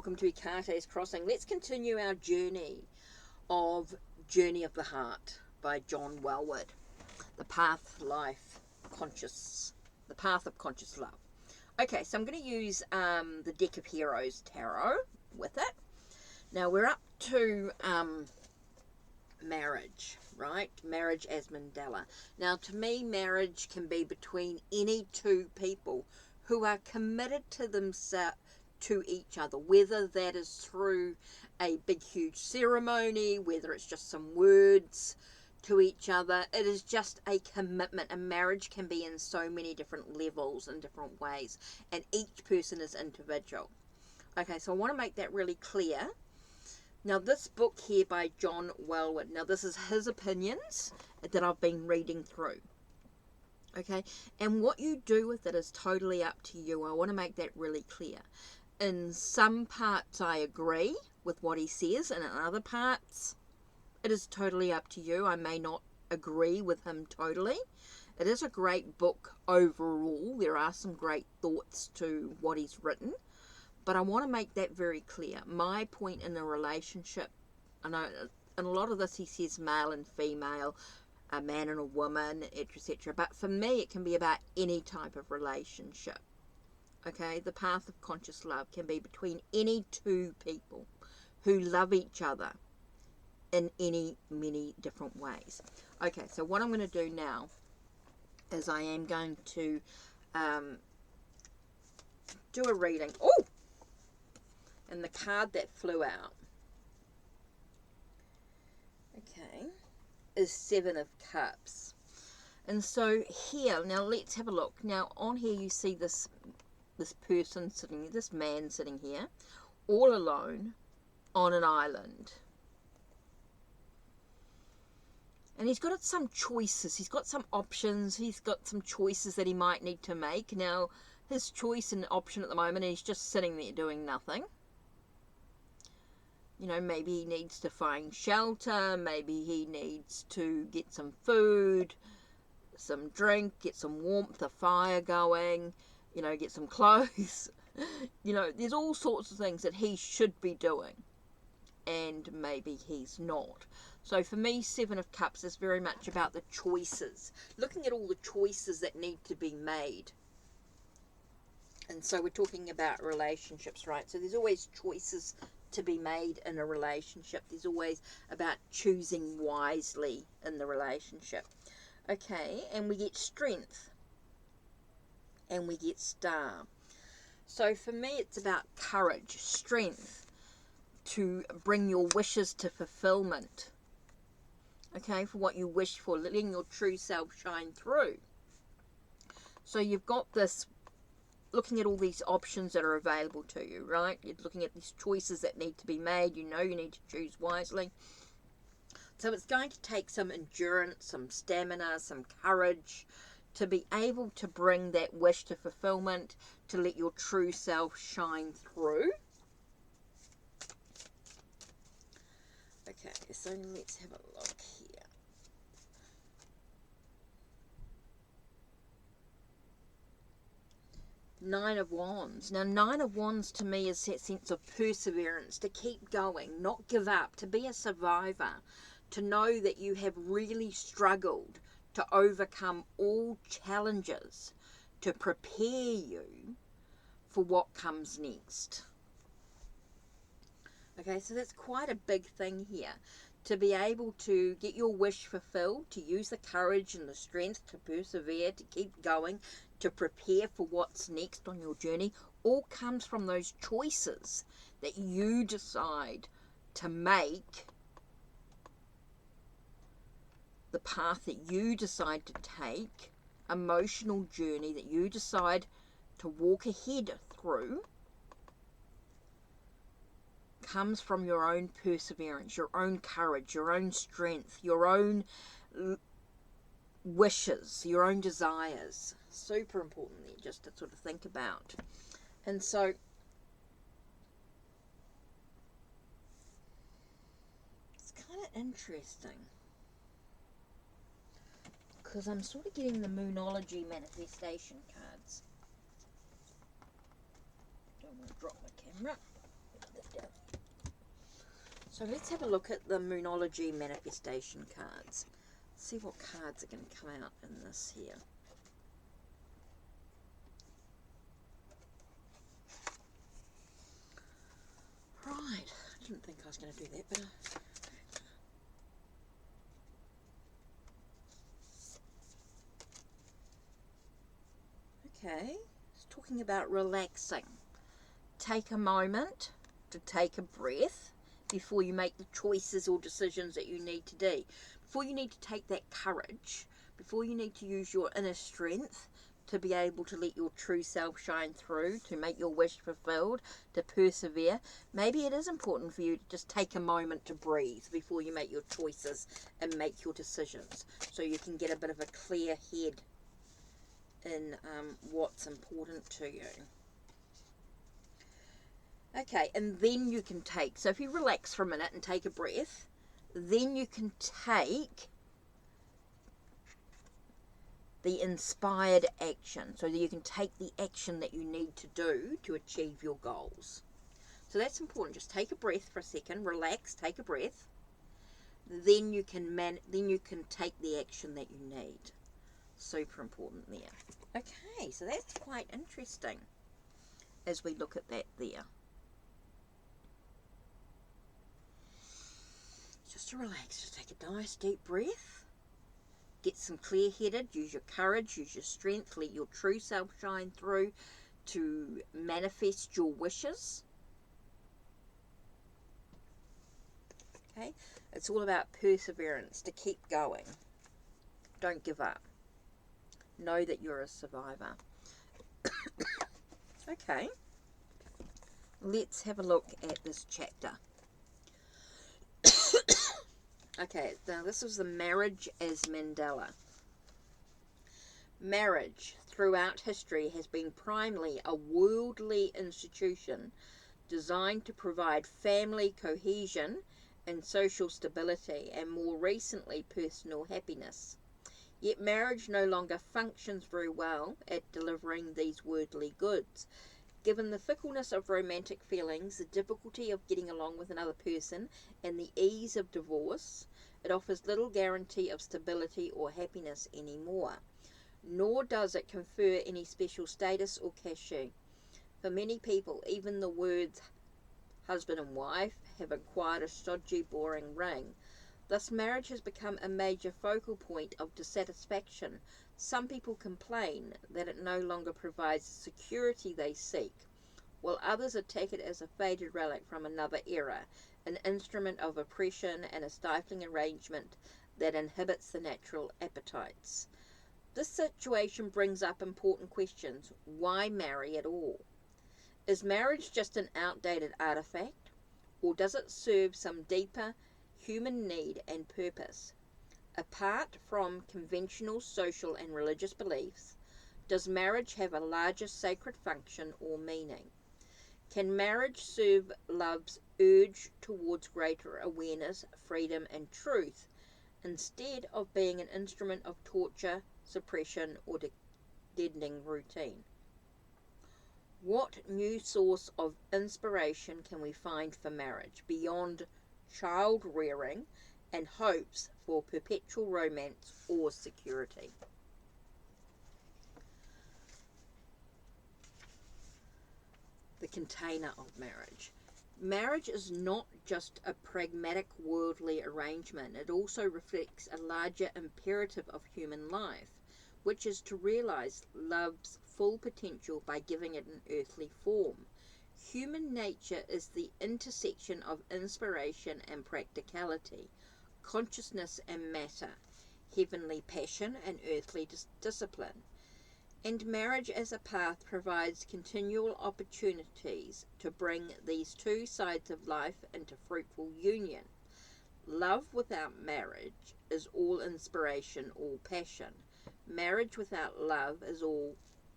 welcome to Ekate's Crossing. Let's continue our journey of the Heart by John Welwood. The Path of Conscious Love. Okay, so I'm going to use the Deck of Heroes Tarot with it. Now we're up to marriage, right? Marriage as Mandela. Now to me, marriage can be between any two people who are committed to themselves, to each other, whether that is through a big huge ceremony, whether it's just some words to each other. It is just a commitment. A marriage can be in so many different levels and different ways, and each person is individual. Okay, so I want to make that really clear. Now this book here by John Welwood, now this is his opinions that I've been reading through. Okay, and what you do with it is totally up to you. I want to make that really clear. In some parts I agree with what he says, and in other parts it is totally up to you. I may not agree with him totally. It is a great book overall. There are some great thoughts to what he's written, but I want to make that very clear. My point in a relationship, I know in a lot of this he says male and female, a man and a woman, etc. But for me it can be about any type of relationship. Okay, the path of conscious love can be between any two people who love each other in many different ways. Okay, so what I'm going to do now is I am going to do a reading. Oh! And the card that flew out, okay, is Seven of Cups. And so here, now let's have a look. Now on here you see this person sitting here, this man sitting here, all alone on an island. And he's got some choices, he's got some options, he's got some choices that he might need to make. Now, his choice and option at the moment, he's just sitting there doing nothing. You know, maybe he needs to find shelter, maybe he needs to get some food, some drink, get some warmth, a fire going, you know, get some clothes. You know, there's all sorts of things that he should be doing, and maybe he's not. So for me, Seven of Cups is very much about the choices, looking at all the choices that need to be made. And so we're talking about relationships, right? So there's always choices to be made in a relationship. There's always about choosing wisely in the relationship. Okay, and we get Strength. And we get Star. So for me, it's about courage, strength to bring your wishes to fulfillment. Okay, for what you wish for, letting your true self shine through. So you've got this, looking at all these options that are available to you, right? You're looking at these choices that need to be made. You know you need to choose wisely. So it's going to take some endurance, some stamina, some courage, to be able to bring that wish to fulfillment, to let your true self shine through. Okay, so let's have a look here. Nine of Wands. Now, Nine of Wands to me is that sense of perseverance, to keep going, not give up, to be a survivor, to know that you have really struggled to overcome all challenges, to prepare you for what comes next. Okay, so that's quite a big thing here. To be able to get your wish fulfilled, to use the courage and the strength to persevere, to keep going, to prepare for what's next on your journey, all comes from those choices that you decide to make, the path that you decide to take, emotional journey that you decide to walk ahead through, comes from your own perseverance, your own courage, your own strength, your own wishes, your own desires. Super important there just to sort of think about. And so it's kind of interesting, because I'm sort of getting the Moonology Manifestation cards. Don't want to drop my camera. The So let's have a look at the Moonology Manifestation cards. See what cards are going to come out in this here. Right, I didn't think I was going to do that, but okay, it's talking about relaxing. Take a moment to take a breath before you make the choices or decisions that you need to do. Before you need to take that courage, before you need to use your inner strength to be able to let your true self shine through, to make your wish fulfilled, to persevere, maybe it is important for you to just take a moment to breathe before you make your choices and make your decisions, so you can get a bit of a clear head in what's important to you. Okay, and then you can take, so if you relax for a minute and take a breath, then you can take the inspired action, so that you can take the action that you need to do to achieve your goals. So that's important. Just take a breath for a second, relax, take a breath. Then you can take the action that you need. Super important there. Okay, so that's quite interesting as we look at that there. Just to relax, just take a nice deep breath. Get some clear-headed, use your courage, use your strength, let your true self shine through to manifest your wishes. Okay, it's all about perseverance, to keep going. Don't give up. Know that you're a survivor. Okay, let's have a look at this chapter. Okay, now this is the marriage as Mandala. Marriage throughout history has been primarily a worldly institution designed to provide family cohesion and social stability, and more recently personal happiness. Yet marriage no longer functions very well at delivering these worldly goods. Given the fickleness of romantic feelings, the difficulty of getting along with another person, and the ease of divorce, it offers little guarantee of stability or happiness anymore. Nor does it confer any special status or cachet. For many people, even the words husband and wife have acquired a stodgy, boring ring. Thus, marriage has become a major focal point of dissatisfaction. Some people complain that it no longer provides the security they seek, while others attack it as a faded relic from another era, an instrument of oppression and a stifling arrangement that inhibits the natural appetites. This situation brings up important questions. Why marry at all? Is marriage just an outdated artifact, or does it serve some deeper human need and purpose? Apart from conventional social and religious beliefs, does marriage have a larger sacred function or meaning? Can marriage serve love's urge towards greater awareness, freedom, and truth, instead of being an instrument of torture, suppression, or deadening routine? What new source of inspiration can we find for marriage beyond child rearing and hopes for perpetual romance or security? The container of marriage. Marriage is not just a pragmatic worldly arrangement. It also reflects a larger imperative of human life, which is to realize love's full potential by giving it an earthly form. Human nature is the intersection of inspiration and practicality, consciousness and matter, heavenly passion and earthly discipline. And marriage as a path provides continual opportunities to bring these two sides of life into fruitful union. Love without marriage is all inspiration, all passion. Marriage without love is all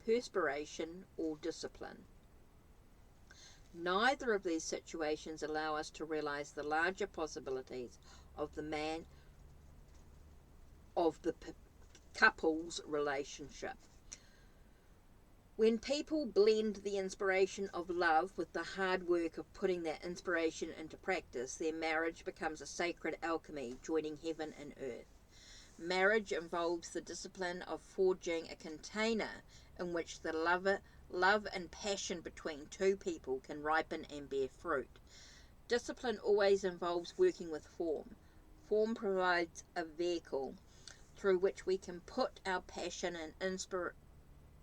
perspiration, all discipline. Neither of these situations allow us to realize the larger possibilities of the couple's relationship. When people blend the inspiration of love with the hard work of putting that inspiration into practice, their marriage becomes a sacred alchemy, joining heaven and earth. Marriage involves the discipline of forging a container in which the love and passion between two people can ripen and bear fruit. Discipline always involves working with form. Form provides a vehicle through which we can put our passion and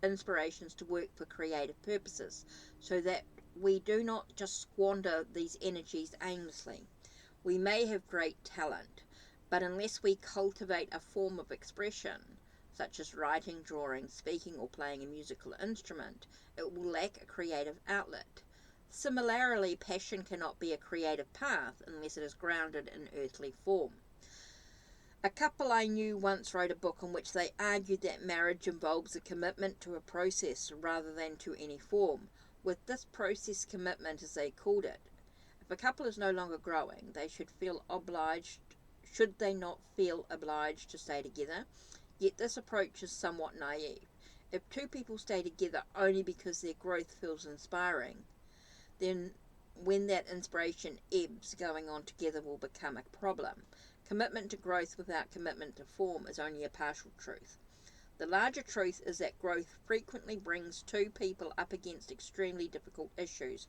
inspirations to work for creative purposes, so that we do not just squander these energies aimlessly. We may have great talent, but unless we cultivate a form of expression, such as writing, drawing, speaking, or playing a musical instrument, it will lack a creative outlet. Similarly, passion cannot be a creative path unless it is grounded in earthly form. A couple I knew once wrote a book in which they argued that marriage involves a commitment to a process rather than to any form. With this process commitment, as they called it, if a couple is no longer growing, should they not feel obliged to stay together? Yet this approach is somewhat naive. If two people stay together only because their growth feels inspiring, then when that inspiration ebbs, going on together will become a problem. Commitment to growth without commitment to form is only a partial truth. The larger truth is that growth frequently brings two people up against extremely difficult issues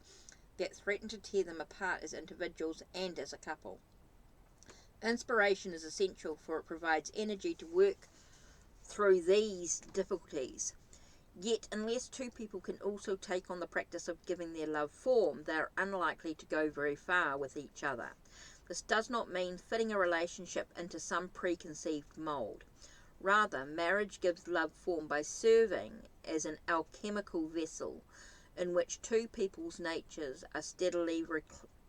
that threaten to tear them apart as individuals and as a couple. Inspiration is essential, for it provides energy to work through these difficulties. Yet, unless two people can also take on the practice of giving their love form, they are unlikely to go very far with each other. This does not mean fitting a relationship into some preconceived mold. Rather, marriage gives love form by serving as an alchemical vessel in which two people's natures are steadily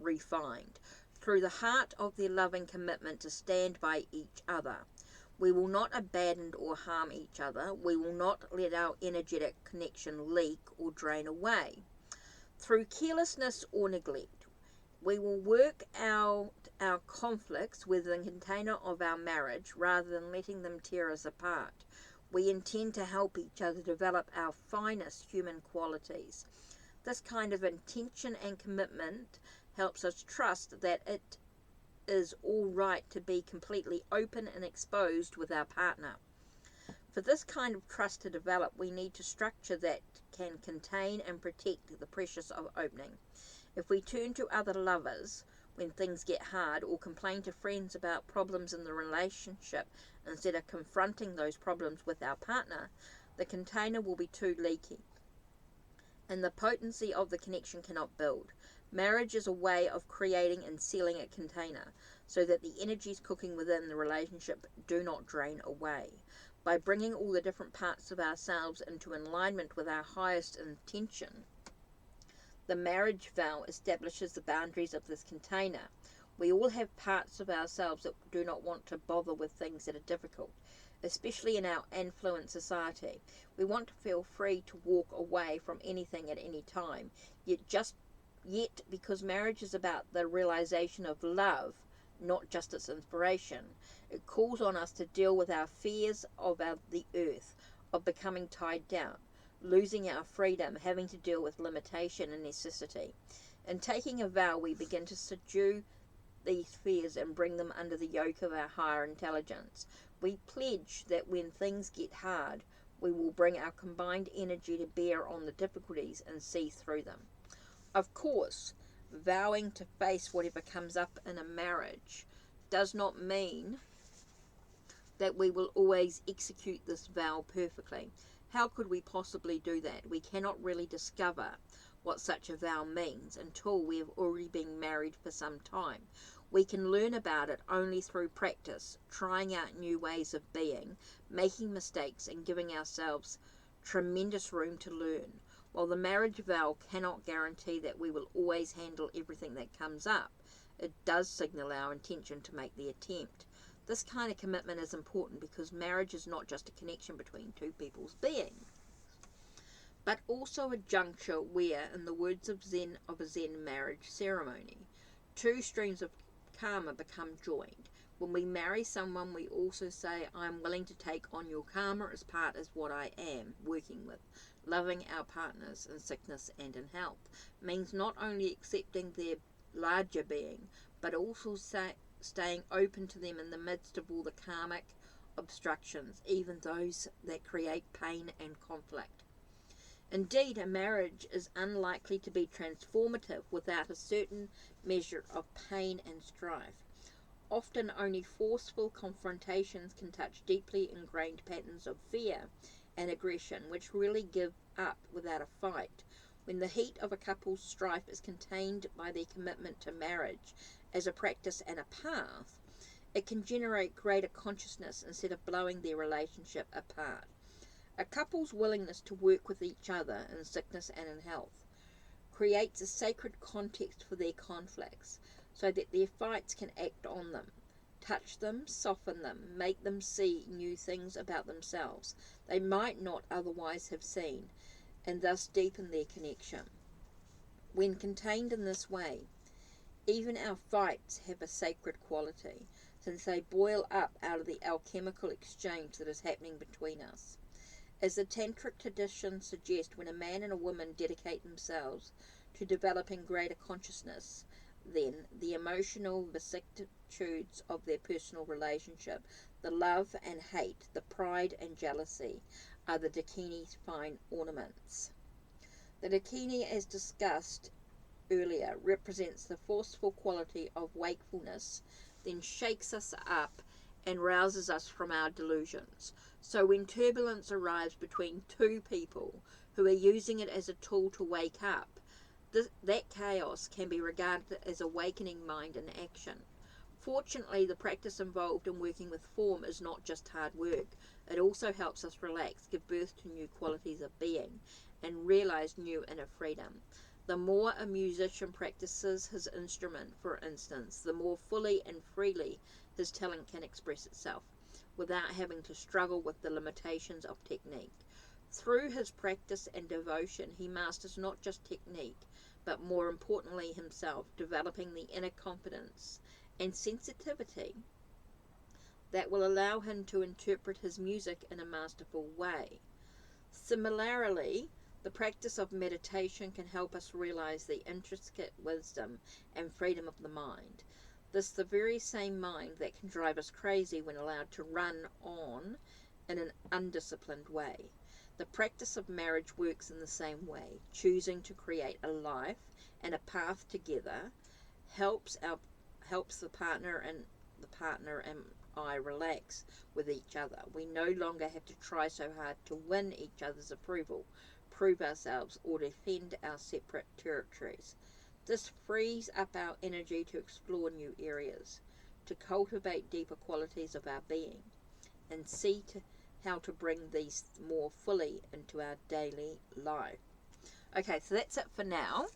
refined through the heart of their loving commitment to stand by each other. We will not abandon or harm each other. We will not let our energetic connection leak or drain away through carelessness or neglect. We will work out our conflicts within the container of our marriage rather than letting them tear us apart. We intend to help each other develop our finest human qualities. This kind of intention and commitment helps us trust that it is all right to be completely open and exposed with our partner. For this kind of trust to develop, we need a structure that can contain and protect the precious of opening. If we turn to other lovers when things get hard, or complain to friends about problems in the relationship instead of confronting those problems with our partner, the container will be too leaky, and the potency of the connection cannot build. Marriage is a way of creating and sealing a container so that the energies cooking within the relationship do not drain away. By bringing all the different parts of ourselves into alignment with our highest intention, the marriage vow establishes the boundaries of this container. We all have parts of ourselves that do not want to bother with things that are difficult, especially in our affluent society. We want to feel free to walk away from anything at any time, yet because marriage is about the realization of love, not just its inspiration, it calls on us to deal with our fears of the earth, of becoming tied down, losing our freedom, having to deal with limitation and necessity. In taking a vow, we begin to subdue these fears and bring them under the yoke of our higher intelligence. We pledge that when things get hard, we will bring our combined energy to bear on the difficulties and see through them. Of course, vowing to face whatever comes up in a marriage does not mean that we will always execute this vow perfectly. How could we possibly do that? We cannot really discover what such a vow means until we have already been married for some time. We can learn about it only through practice, trying out new ways of being, making mistakes, and giving ourselves tremendous room to learn. While the marriage vow cannot guarantee that we will always handle everything that comes up, it does signal our intention to make the attempt. This kind of commitment is important because marriage is not just a connection between two people's beings, but also a juncture where, in the words of a Zen marriage ceremony, two streams of karma become joined. When we marry someone, we also say, I am willing to take on your karma as part of what I am working with, Loving our partners in sickness and in health means not only accepting their larger being, but also staying open to them in the midst of all the karmic obstructions, even those that create pain and conflict. Indeed, a marriage is unlikely to be transformative without a certain measure of pain and strife. Often only forceful confrontations can touch deeply ingrained patterns of fear and aggression, which really give up without a fight. When the heat of a couple's strife is contained by their commitment to marriage as a practice and a path, it can generate greater consciousness instead of blowing their relationship apart. A couple's willingness to work with each other in sickness and in health creates a sacred context for their conflicts, so that their fights can act on them, touch them, soften them, make them see new things about themselves they might not otherwise have seen, and thus deepen their connection. When contained in this way, even our fights have a sacred quality, since they boil up out of the alchemical exchange that is happening between us. As the tantric traditions suggest, when a man and a woman dedicate themselves to developing greater consciousness, then the emotional vicissitudes of their personal relationship, the love and hate, the pride and jealousy, are the dakini's fine ornaments. The dakini, as discussed earlier, represents the forceful quality of wakefulness, then shakes us up and rouses us from our delusions. So when turbulence arrives between two people who are using it as a tool to wake up, that chaos can be regarded as awakening mind in action. Fortunately, the practice involved in working with form is not just hard work. It also helps us relax, give birth to new qualities of being, and realize new inner freedom. The more a musician practices his instrument, for instance, the more fully and freely his talent can express itself, without having to struggle with the limitations of technique. Through his practice and devotion, he masters not just technique, but more importantly himself, developing the inner confidence and sensitivity that will allow him to interpret his music in a masterful way. Similarly, the practice of meditation can help us realize the intricate wisdom and freedom of the mind. This the very same mind that can drive us crazy when allowed to run on in an undisciplined way. The practice of marriage works in the same way. Choosing to create a life and a path together helps the partner and I relax with each other. We no longer have to try so hard to win each other's approval, prove ourselves, or defend our separate territories. This frees up our energy to explore new areas, to cultivate deeper qualities of our being, and see how to bring these more fully into our daily life. Okay, so that's it for now.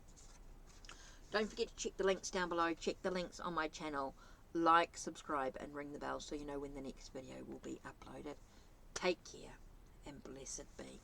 Don't forget to check the links down below. Check the links on my channel. Like, subscribe, and ring the bell so you know when the next video will be uploaded. Take care, and blessed be.